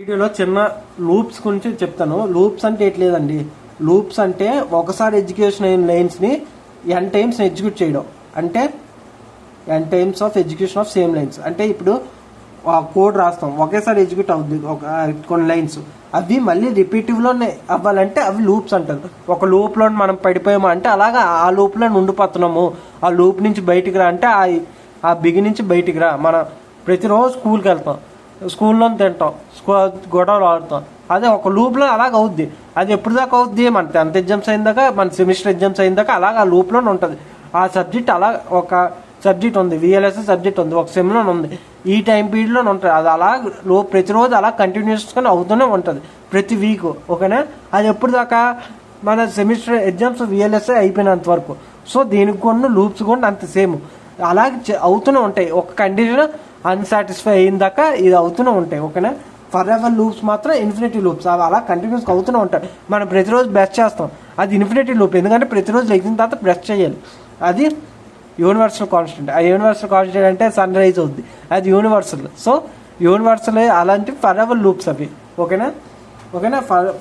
వీడియోలో చిన్న లూప్స్ గురించి చెప్తాను. లూప్స్ అంటే ఎట్లేదండి, లూప్స్ అంటే ఒకసారి ఎడ్యుకేషన్ అయిన లైన్స్ని ఎన్ టైమ్స్ ఎగ్జిక్యూట్ చేయడం, అంటే n times of execution of same lines. అంటే ఇప్పుడు కోడ్ రాస్తాం, ఒకేసారి ఎగ్జిక్యూట్ అవుద్ది కొన్ని లైన్స్, అవి మళ్ళీ రిపీటివ్లోనే అవ్వాలంటే అవి లూప్స్ అంటారు. ఒక లూప్లో మనం పడిపోయాము అంటే అలాగా ఆ లూప్లో ఉండిపోతున్నాము, ఆ లూప్ నుంచి బయటికి రా అంటే ఆ బిగి నుంచి బయటికి రా. మనం ప్రతిరోజు స్కూల్కి వెళ్తాం, స్కూల్లో తింటాం, గొడవలు ఆడుతాం, అదే ఒక లూప్లో అలాగ అవుద్ది. అది ఎప్పుడు దాకా అవుద్ది, మన 10th ఎగ్జామ్స్ అయిన దాకా, మన సెమిస్టర్ ఎగ్జామ్స్ అయిన దాకా అలాగ ఆ లూప్లోనే ఉంటుంది. ఆ సబ్జెక్ట్ అలా ఒక సబ్జెక్ట్ ఉంది, విఎల్ఎస్ సబ్జెక్ట్ ఉంది, ఒక సెమ్లో ఉంది, ఈ టైం పీరియడ్లో ఉంటుంది. అది అలా ప్రతిరోజు అలా కంటిన్యూస్గా అవుతూనే ఉంటుంది ప్రతి వీక్. ఓకేనా, అది ఎప్పుడు దాకా మన సెమిస్టర్ ఎగ్జామ్స్ విఎల్ఎస్ అయిపోయినంత వరకు. సో దీనికి కొన్ని లూప్స్ కూడా అంత సేమ్ అలాగే అవుతూనే ఉంటాయి. ఒక కండిషన్ అన్సాటిస్ఫై అయిన దాకా ఇది అవుతూనే ఉంటాయి. ఓకేనా, ఫర్ ఎవర్ లూప్స్ మాత్రం ఇన్ఫినిటీ లూప్స్, అవి అలా కంటిన్యూస్గా అవుతూనే ఉంటాయి. మనం ప్రతిరోజు బ్రష్ చేస్తాం, అది ఇన్ఫినిటీ లూప్, ఎందుకంటే ప్రతిరోజు లెగిన తర్వాత బ్రష్ చేయాలి. అది యూనివర్సల్ కాన్స్టెంట్. ఆ యూనివర్సల్ కాన్స్టెంట్ అంటే సన్ రైజ్ అవుద్ది, అది యూనివర్సల్. సో యూనివర్సల్ అలాంటి ఫర్ ఎవర్ లూప్స్ అవి. ఓకేనా,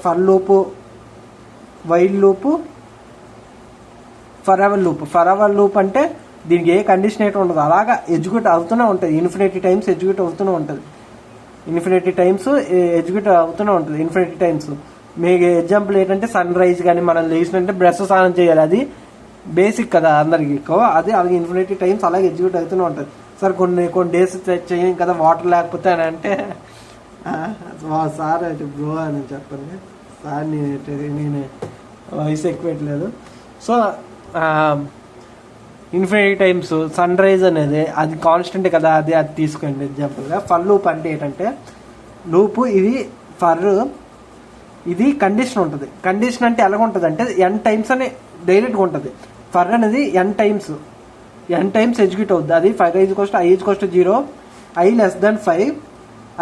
for loop, while loop, for ever loop అంటే దీనికి ఏ కండిషన్ అయితే ఉండదు, అలాగా ఎగ్జిక్యూట్ అవుతూనే ఉంటుంది, ఇన్ఫినిటీ టైమ్స్ ఎగ్జిక్యూట్ అవుతూనే ఉంటుంది, ఇన్ఫినిటీ టైమ్స్. మీకు ఎగ్జాంపుల్ ఏంటంటే సన్ రైజ్ కానీ మనం లేచినంటే బ్రష్ స్నానం చేయాలి, అది బేసిక్ కదా అందరికి ఎక్కువ, అది అలాగే ఇన్ఫినిటీ టైమ్స్ అలాగే ఎగ్జిక్యూట్ అవుతూనే ఉంటుంది. సార్ కొన్ని డేస్ చేయం కదా వాటర్ లేకపోతే అని అంటే సార్ అంటే బ్రో అని చెప్పండి సార్, నేను వయసు ఎక్కువట్లేదు. So infinity times sunrise అనేది అది కాన్స్టెంట్ కదా, అది తీసుకోండి ఎగ్జాంపుల్గా. ఫర్ లూప్ అంటే ఏంటంటే లూపు ఇది కండిషన్ ఉంటుంది. కండిషన్ అంటే ఎలాగ ఉంటుంది అంటే ఎన్ టైమ్స్ అని డైరెక్ట్గా ఉంటుంది. ఫర్ అనేది ఎన్ టైమ్స్ ఎగ్జిక్యూట్ అవుతుంది. అది 5 i 0, i less than 5,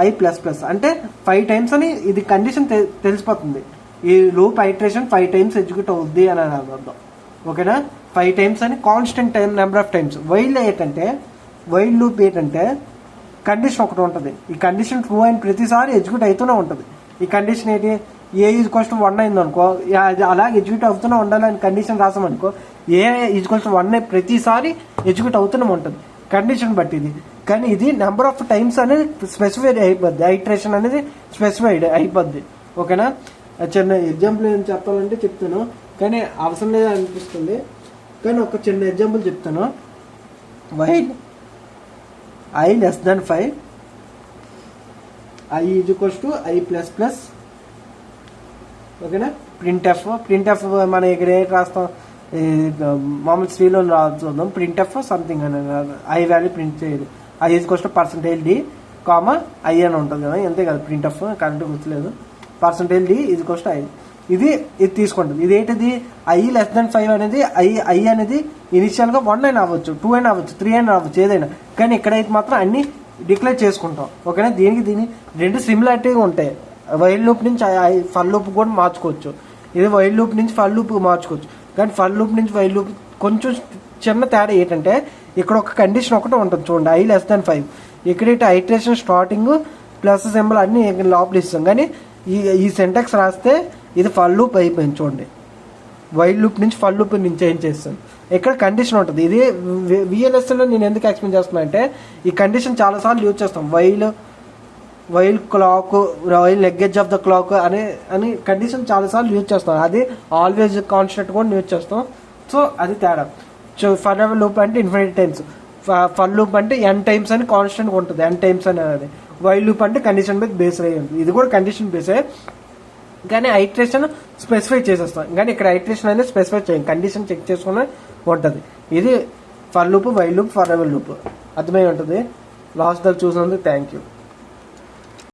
i ++, అంటే 5 టైమ్స్ అని ఇది కండిషన్ తెలిసిపోతుంది. ఈ లూప్ ఐటరేషన్ 5 టైమ్స్ ఎగ్జిక్యూట్ అవుద్ది అని అర్థం. ఓకేనా, 5 టైమ్స్ అని constant time number of times. While loop ఏంటంటే కండిషన్ ఒకటి ఉంటుంది, ఈ కండిషన్ ట్రూ అయిన ప్రతిసారి ఎగ్జిక్యూట్ అవుతూనే ఉంటుంది. ఈ కండిషన్ ఏంటి, ఏ = 1 అయింది అనుకో, అలాగే ఎగ్జిక్యూట్ అవుతూనే ఉండాలని కండిషన్ రాసామనుకో, ఏ = 1 ప్రతిసారి ఎగ్జిక్యూట్ అవుతూనే ఉంటుంది కండిషన్ బట్టి ఇది. కానీ ఇది నెంబర్ ఆఫ్ టైమ్స్ అనేది స్పెసిఫైడ్ అయిపోద్ది, ఐటరేషన్ అనేది స్పెసిఫైడ్ అయిపోద్ది. ఓకేనా, చిన్న ఎగ్జాంపుల్ ఏం చెప్పాలంటే చెప్తాను, కానీ అవసరం లేదా అనిపిస్తుంది, కానీ ఒక చిన్న ఎగ్జాంపుల్ చెప్తాను. While i less than 5, i = i ++. ఓకేనా, ప్రింట్ఎఫ్ మనం ఇక్కడ ఏంటి రాస్తాం, మామూలు స్వీలో రాద్దాం, ప్రింట్ఎఫ్ సంథింగ్ అని ఐ వాల్యూ ప్రింట్ చేయాలి. i %d, i అని ఉంటుంది కదా, అంతే కదా ప్రింట్ఎఫ్, కరెంట్ గుర్తులేదు. %d i, ఇది తీసుకుంటుంది. ఇది ఏంటిది, i less than 5 అనేది i అనేది ఇనిషియల్గా 1 అయినా అవ్వచ్చు, 2 అయినా అవ్వచ్చు, 3 అయినా అవ్వచ్చు, ఏదైనా. కానీ ఇక్కడైతే మాత్రం అన్ని డిక్లేర్ చేసుకుంటాం. ఓకేనా, దీని రెండు సిమిలారిటీగా ఉంటాయి. వైల్ లూప్ నుంచి ఫర్ లూప్ కూడా మార్చుకోవచ్చు, ఇది వైల్ లూప్ నుంచి ఫర్ లూప్ మార్చుకోవచ్చు. కానీ ఫర్ లూప్ నుంచి వైల్ లూప్ కొంచెం చిన్న తేడా ఏంటంటే ఇక్కడ ఒక కండిషన్ ఒకటే ఉంటుంది చూడండి, i less than 5. ఇక్కడైతే ఐటరేషన్ స్టార్టింగ్ ప్లస్ సింబల్ అన్ని లోపల ఇస్తాం, కానీ ఈ సెంటెక్స్ రాస్తే ఇది ఫర్ లూప్ అయిపోయింది చూడండి. వైల్ లూప్ నుంచి ఫర్ లూప్ నేను చేంజ్ చేస్తాను, ఇక్కడ కండిషన్ ఉంటుంది. ఇది విఎల్ఎస్లో నేను ఎందుకు ఎక్స్ప్లెయిన్ చేస్తున్నా అంటే ఈ కండిషన్ చాలాసార్లు యూజ్ చేస్తాం. While clock, while luggage of the clock అని కండిషన్ చాలాసార్లు యూజ్ చేస్తాం. అది ఆల్వేజ్ కాన్స్టెంట్ కూడా యూజ్ చేస్తాం. సో అది తేడా. సో ఫర్ ఎవర్ లూప్ అంటే ఇన్ఫినిటీ టైమ్స్, ఫర్ లూప్ అంటే ఎన్ టైమ్స్ అని కాన్స్టెంట్గా ఉంటుంది, ఎన్ టైమ్స్ అనేది. వైల్ లూప్ అంటే కండిషన్ మీద బేస్ అయ్యి ఉంటుంది, ఇది కూడా కండిషన్ బేసే, కానీ ఐటరేషన్ స్పెసిఫై చేసేస్తాం. కానీ ఇక్కడ ఐటరేషన్ అనేది స్పెసిఫై చేయం, కండిషన్ చెక్ చేసుకునే ఉంటుంది. ఇది for loop, while loop, for ever loop అర్థమై ఉంటుంది. లాస్ట్ దాకా చూసినందుకు థ్యాంక్ యూ.